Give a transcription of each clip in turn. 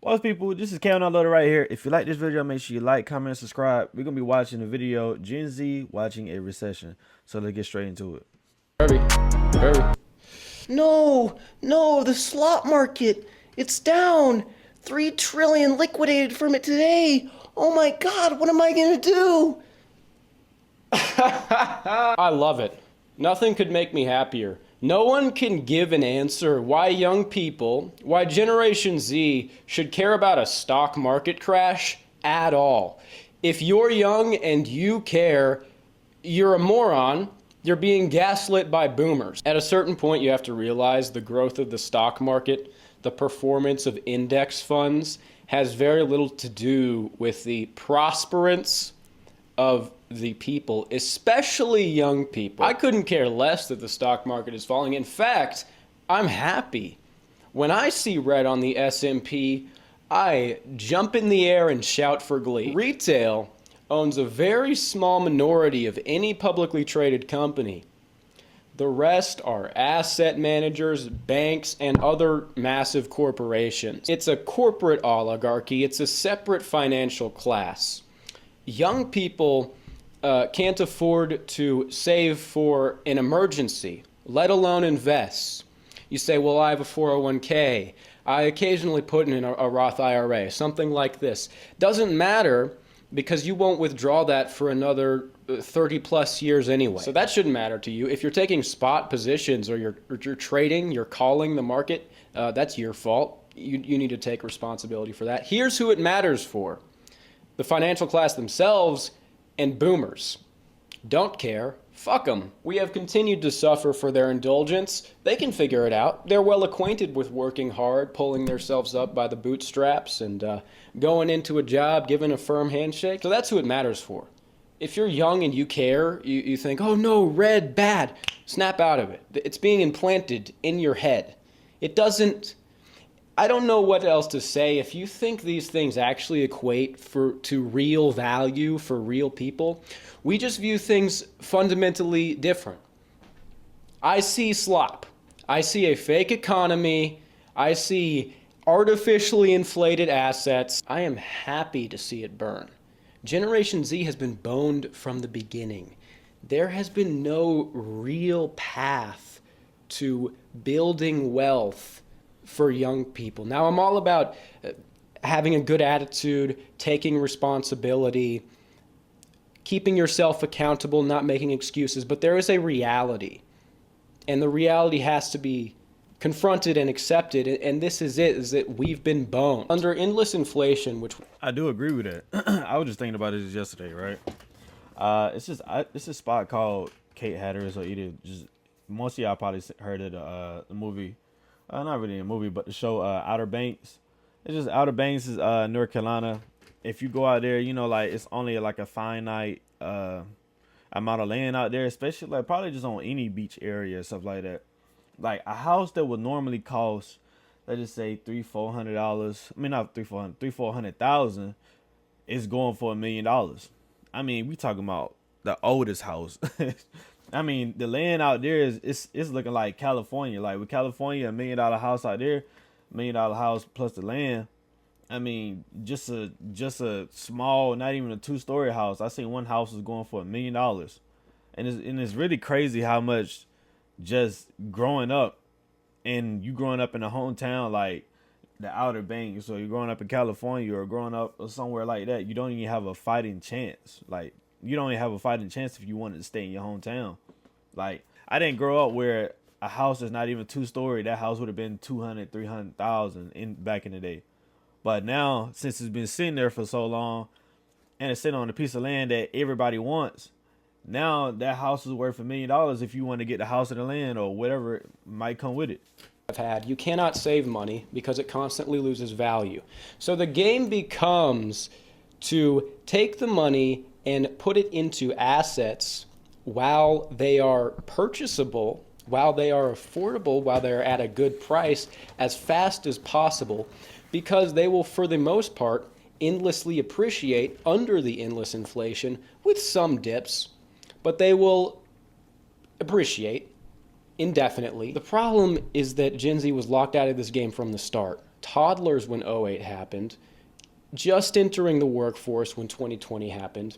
What's people? This is KM.Little right here. If you like this video, make sure you like, comment, and subscribe. We're gonna be watching the video Gen Z watching a recession. So let's get straight into it. Hurry. No, the slot market, it's down. 3 trillion liquidated from it today. Oh my God, what am I gonna do? I love it. Nothing could make me happier. No one can give an answer why young people, why Generation Z should care about a stock market crash at all. If you're young and you care, you're a moron. You're being gaslit by boomers. At a certain point, you have to realize the growth of the stock market, the performance of index funds has very little to do with the prosperance of the people, especially young people. I couldn't care less that the stock market is falling. In fact, I'm happy. When I see red on the S&P, I jump in the air and shout for glee. Retail owns a very small minority of any publicly traded company. The rest are asset managers, banks, and other massive corporations. It's a corporate oligarchy. It's a separate financial class. Young people can't afford to save for an emergency, let alone invest. You say, well, I have a 401k. I occasionally put in a Roth IRA, something like this. Doesn't matter because you won't withdraw that for another 30 plus years anyway. So that shouldn't matter to you. If you're taking spot positions or you're trading, you're calling the market, that's your fault. You need to take responsibility for that. Here's who it matters for. The financial class themselves and boomers. Don't care. Fuck them. We have continued to suffer for their indulgence. They can figure it out. They're well acquainted with working hard, pulling themselves up by the bootstraps, and going into a job, giving a firm handshake. So that's who it matters for. If you're young and you care, you think, oh no, red, bad, snap out of it. It's being implanted in your head. It doesn't... I don't know what else to say. If you think these things actually equate to real value for real people, we just view things fundamentally different. I see slop. I see a fake economy. I see artificially inflated assets. I am happy to see it burn. Generation Z has been boned from the beginning. There has been no real path to building wealth for young people. Now, I'm all about having a good attitude, taking responsibility, keeping yourself accountable, not making excuses, but there is a reality, and the reality has to be confronted and accepted, and this is it, is that we've been boned. Under endless inflation, which... I do agree with that. I was just thinking about this yesterday, right? It's a spot called Kate Hatteras, or either just most of y'all probably heard of the movie. Not really a movie, but the show Outer Banks. It's just Outer Banks is North Carolina. If you go out there, you know, like it's only like a finite amount of land out there, especially like probably just on any beach area, stuff like that. Like a house that would normally cost, let's just say $300,000-$400. I mean, not $400,000 is going for $1 million. I mean, we talking about the oldest house. I mean, the land out there is looking like California. Like with California, $1 million house out there, $1 million house plus the land. I mean, just a small, not even a 2-story house. I seen one house was going for $1 million, and it's really crazy how much just growing up, and you growing up in a hometown like the Outer Banks, so you're growing up in California or growing up somewhere like that, you don't even have a fighting chance. Like, you don't even have a fighting chance if you wanted to stay in your hometown. Like, I didn't grow up where a house is not even 2-story. That house would have been $200,000-$300,000 back in the day. But now, since it's been sitting there for so long, and it's sitting on a piece of land that everybody wants, now that house is worth $1 million if you want to get the house and the land or whatever might come with it. You cannot save money because it constantly loses value. So the game becomes to take the money and put it into assets while they are purchasable, while they are affordable, while they're at a good price as fast as possible, because they will, for the most part, endlessly appreciate under the endless inflation with some dips, but they will appreciate indefinitely. The problem is that Gen Z was locked out of this game from the start. toddlers when '08 happened, just entering the workforce when 2020 happened.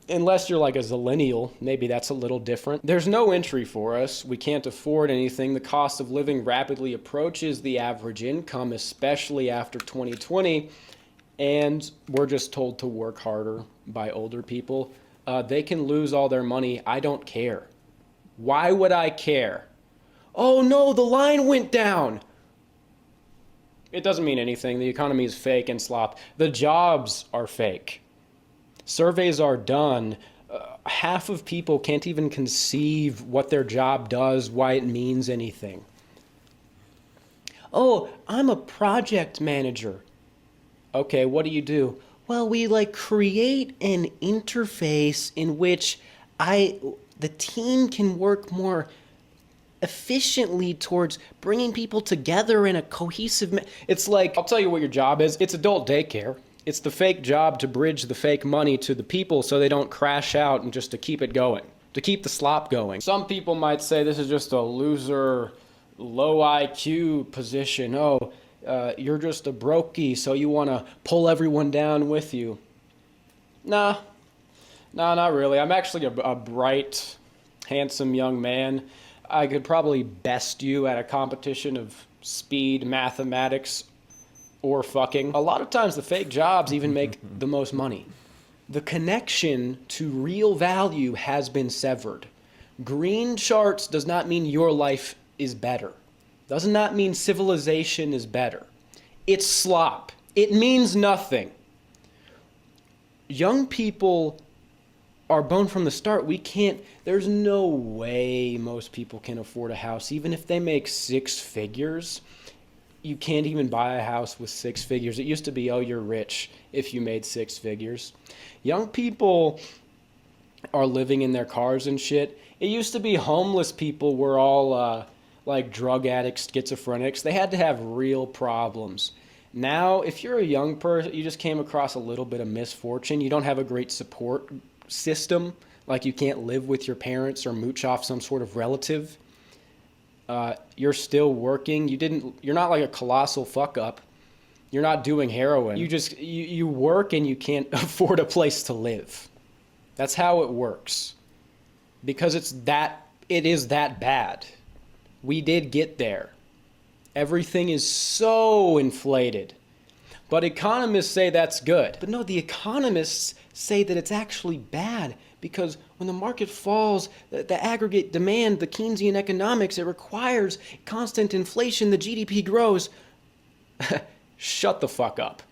Unless you're like a zillennial, maybe that's a little different. There's no entry for us. We can't afford anything. The cost of living rapidly approaches the average income, especially after 2020. And we're just told to work harder by older people. They can lose all their money. I don't care. Why would I care? Oh no, the line went down. It doesn't mean anything. The economy is fake and slop. The jobs are fake. Surveys are done. Half of people can't even conceive what their job does, why it means anything. Oh, I'm a project manager. Okay, what do you do? Well, we create an interface in which the team can work more efficiently towards bringing people together in a cohesive. It's like, I'll tell you what your job is. It's adult daycare. It's the fake job to bridge the fake money to the people so they don't crash out and just to keep it going, to keep the slop going. Some people might say this is just a loser, low IQ position. Oh, you're just a brokey, so you want to pull everyone down with you. Nah, not really. I'm actually a bright, handsome young man. I could probably best you at a competition of speed, mathematics, or fucking. A lot of times the fake jobs even make the most money. The connection to real value has been severed. Green charts does not mean your life is better. Does not mean civilization is better. It's slop. It means nothing. Young people are boned from the start. There's no way most people can afford a house. Even if they make 6 figures, you can't even buy a house with 6 figures. It used to be, oh, you're rich if you made 6 figures. Young people are living in their cars and shit. It used to be homeless people were all like drug addicts, schizophrenics. They had to have real problems. Now, if you're a young person, you just came across a little bit of misfortune, you don't have a great support system, like you can't live with your parents or mooch off some sort of relative. You're still working. You're not like a colossal fuck up. You're not doing heroin. You work and you can't afford a place to live. That's how it works. Because it is that bad. We did get there. Everything is so inflated. But economists say that's good. But no, the economists say that it's actually bad because when the market falls, the aggregate demand, the Keynesian economics, it requires constant inflation, the GDP grows. Shut the fuck up.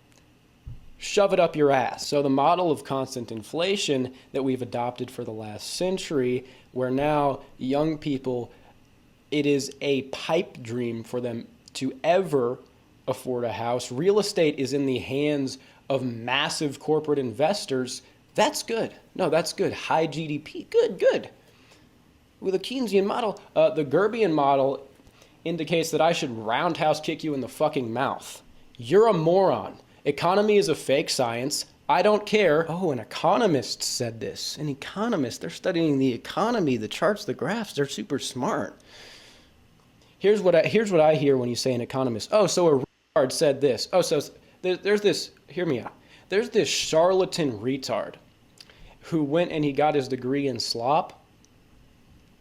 Shove it up your ass. So the model of constant inflation that we've adopted for the last century, where now young people, it is a pipe dream for them to ever afford a house. Real estate is in the hands of massive corporate investors. That's good. No, that's good. High GDP. Good. With a Keynesian model, the Gerbian model indicates that I should roundhouse kick you in the fucking mouth. You're a moron. Economy is a fake science. I don't care. Oh, an economist said this. An economist. They're studying the economy, the charts, the graphs. They're super smart. Here's what I hear when you say an economist. Oh, so a retard said this. Oh, so there's this. Hear me out. There's this charlatan retard who went and he got his degree in slop.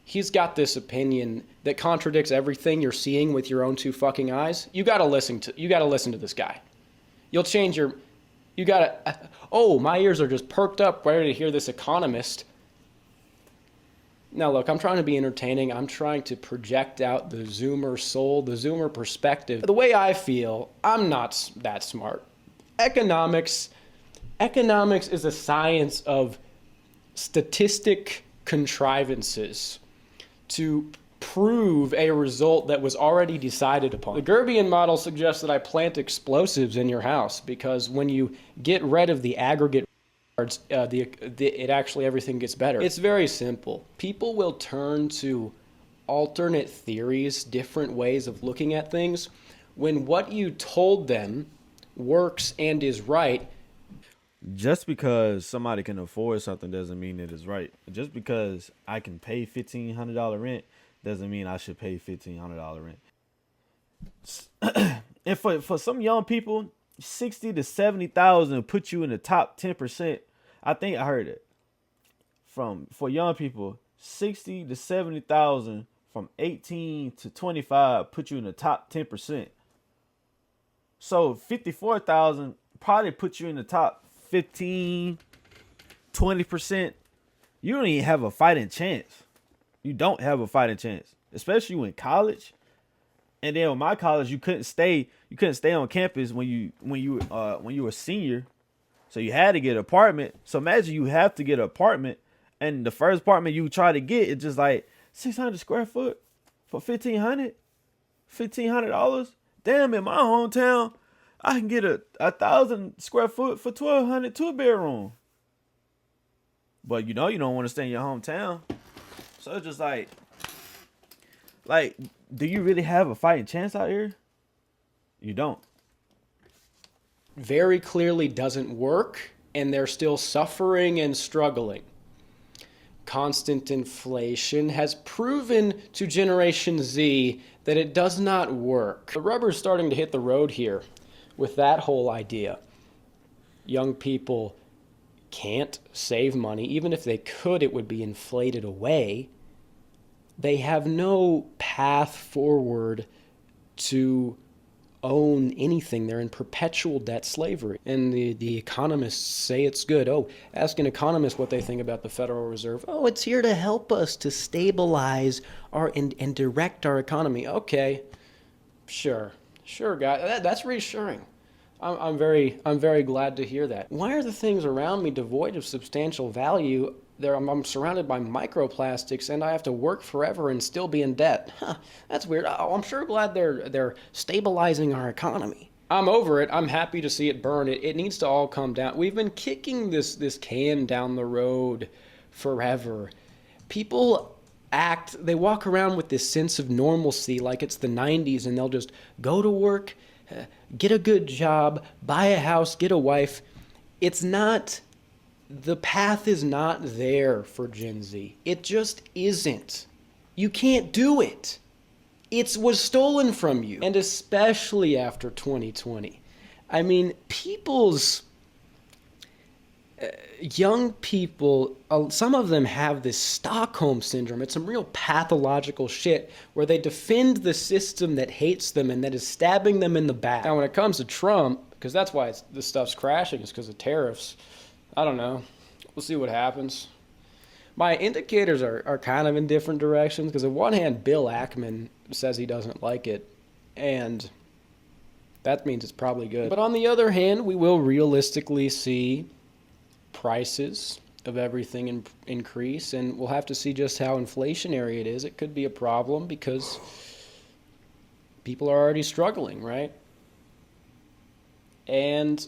He's got this opinion that contradicts everything you're seeing with your own 2 fucking eyes. You gotta listen to this guy. You'll change oh, my ears are just perked up ready to hear this economist. Now look, I'm trying to be entertaining. I'm trying to project out the Zoomer soul, the Zoomer perspective. The way I feel, I'm not that smart. Economics is a science of statistic contrivances to prove a result that was already decided upon. The Gerbian model suggests that I plant explosives in your house because when you get rid of the aggregate it actually everything gets better. It's very simple. People will turn to alternate theories, different ways of looking at things, when what you told them works and is right. Just because somebody can afford something doesn't mean it is right. Just because I can pay $1,500 rent doesn't mean I should pay $1,500 rent. And for some young people, 60 to 70,000 put you in the top 10%. I think I heard it. For young people, 60 to 70,000 from 18 to 25 put you in the top 10%. So 54,000 probably put you in the top 15, 20%. You don't even have a fighting chance. You don't have a fighting chance, especially you in college. And then with my college, you couldn't stay on campus when you were a senior. So you had to get an apartment. So imagine you have to get an apartment, and the first apartment you try to get is just like 600 square foot for $1,500. Damn, in my hometown, I can get a 1,000 square foot for $1,200 2-bedroom. But you don't want to stay in your hometown. So it's just like, do you really have a fighting chance out here? You don't. Very clearly doesn't work, and they're still suffering and struggling. Constant inflation has proven to Generation Z that it does not work. The rubber's starting to hit the road here with that whole idea. Young people can't save money. Even if they could, it would be inflated away. They have no path forward to own anything. They're in perpetual debt slavery. And the economists say it's good. Oh, ask an economist what they think about the Federal Reserve. Oh, it's here to help us to stabilize and direct our economy. Okay, sure, guy. That's reassuring. I'm very glad to hear that. Why are the things around me devoid of substantial value? I'm surrounded by microplastics, and I have to work forever and still be in debt. Huh, that's weird. Oh, I'm sure glad they're stabilizing our economy. I'm over it. I'm happy to see it burn. It needs to all come down. We've been kicking this can down the road forever. People they walk around with this sense of normalcy like it's the 90s, and they'll just go to work, get a good job, buy a house, get a wife. The path is not there for Gen Z. It just isn't. You can't do it. It was stolen from you. And especially after 2020. I mean, young people, some of them have this Stockholm syndrome. It's some real pathological shit where they defend the system that hates them and that is stabbing them in the back. Now, when it comes to Trump, because that's why this stuff's crashing, is because of tariffs. I don't know. We'll see what happens. My indicators are kind of in different directions because on one hand, Bill Ackman says he doesn't like it, and that means it's probably good. But on the other hand, we will realistically see prices of everything increase, and we'll have to see just how inflationary it is. It could be a problem because people are already struggling, right? And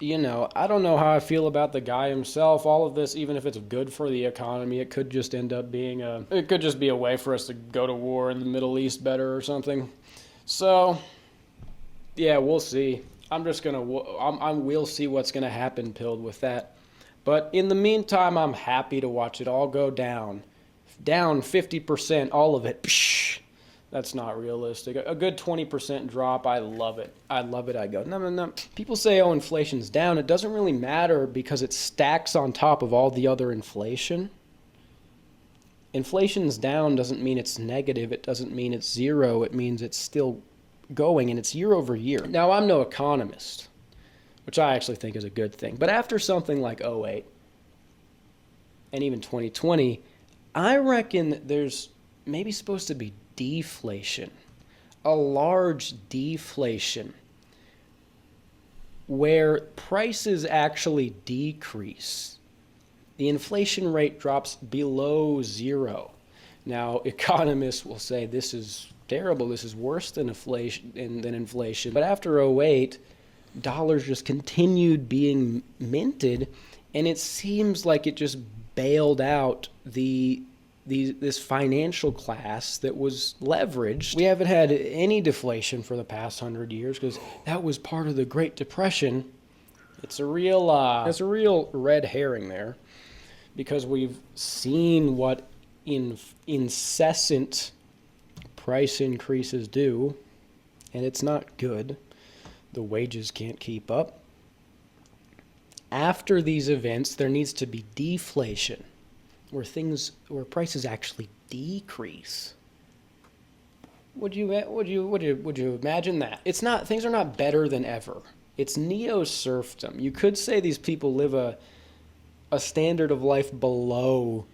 I don't know how I feel about the guy himself. All of this, even if it's good for the economy, it could just end up being it could just be a way for us to go to war in the Middle East better or something. So, yeah, we'll see. We'll see what's gonna happen, Pilled, with that. But in the meantime, I'm happy to watch it all go down 50%, all of it. Psh, that's not realistic. A good 20% drop, I love it. I go, no. People say, oh, inflation's down. It doesn't really matter because it stacks on top of all the other inflation. Inflation's down doesn't mean it's negative. It doesn't mean it's zero. It means it's still going, and it's year over year. Now, I'm no economist, which I actually think is a good thing. But after something like '08 and even 2020, I reckon there's maybe supposed to be deflation, a large deflation, where prices actually decrease. The inflation rate drops below zero. Now, economists will say this is terrible, this is worse than inflation. But after '08, dollars just continued being minted, and it seems like it just bailed out this financial class that was leveraged. We haven't had any deflation for the past 100 years because that was part of the Great Depression. It's a real red herring there, because we've seen what incessant price increases do. and it's not good. The wages can't keep up. After these events, there needs to be deflation, where prices actually decrease. Would you imagine that? Things are not better than ever. It's neo-serfdom. You could say these people live a standard of life below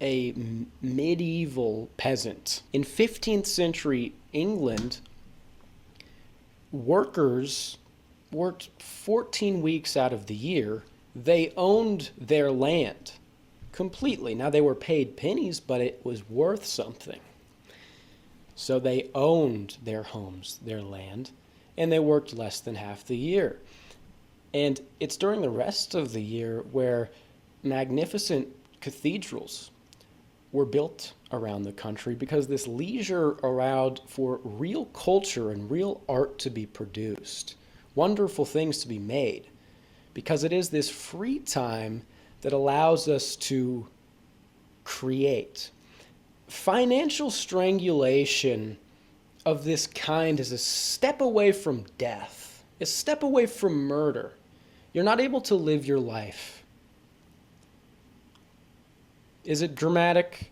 a medieval peasant. In 15th century England, workers worked 14 weeks out of the year. They owned their land completely. Now, they were paid pennies, but it was worth something. So they owned their homes, their land, and they worked less than half the year. And it's during the rest of the year where magnificent cathedrals were built around the country, because this leisure allowed for real culture and real art to be produced, wonderful things to be made, because it is this free time that allows us to create. Financial strangulation of this kind is a step away from death, a step away from murder. You're not able to live your life. Is it dramatic?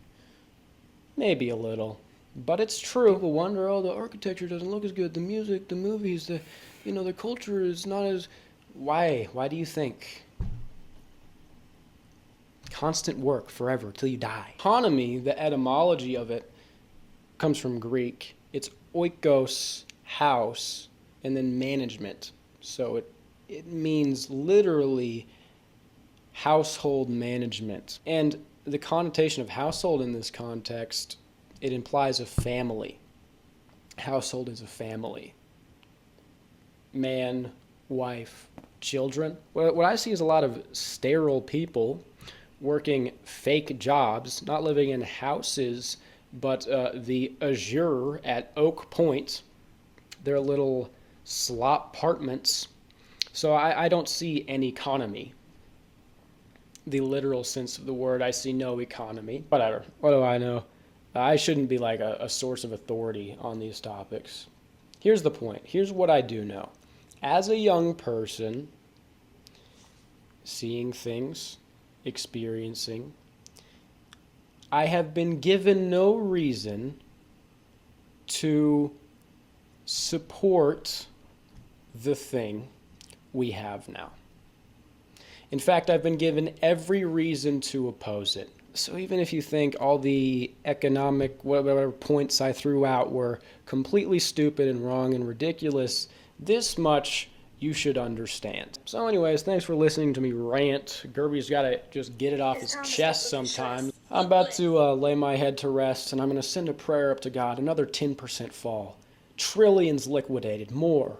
Maybe a little, but it's true. People wonder, oh, the architecture doesn't look as good, the music, the movies, the culture is not as... Why? Why do you think? Constant work forever till you die. Economy, the etymology of it, comes from Greek. It's oikos, house, and then management. So it means literally household management. And the connotation of household in this context, it implies a family. Household is a family. Man, wife, children. What I see is a lot of sterile people working fake jobs, not living in houses, but the Azure at Oak Point, their little slop apartments. So I don't see an economy. The literal sense of the word, I see no economy. Whatever. What do I know? I shouldn't be like a source of authority on these topics. Here's the point. Here's what I do know. As a young person, seeing things, experiencing, I have been given no reason to support the thing we have now. In fact, I've been given every reason to oppose it. So even if you think all the economic whatever points I threw out were completely stupid and wrong and ridiculous, this much you should understand. So anyways, thanks for listening to me rant. Gerby's got to just get it off his chest sometimes. I'm about to lay my head to rest, and I'm going to send a prayer up to God. Another 10% fall. Trillions liquidated. More.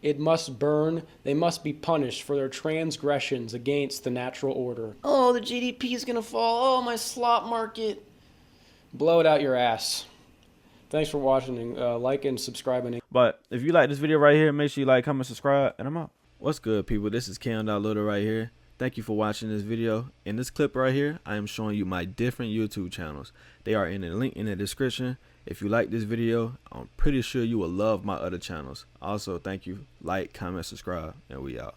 It must burn. They must be punished for their transgressions against the natural order. Oh, the GDP is going to fall. Oh, my slot market. Blow it out your ass. Thanks for watching. Like and subscribe. But if you like this video right here, make sure you like, comment, subscribe, and I'm out. What's good, people? This is KM.Little right here. Thank you for watching this video. In this clip right here, I am showing you my different YouTube channels. They are in the link in the description. If you like this video, I'm pretty sure you will love my other channels. Also, thank you. Like, comment, subscribe, and we out.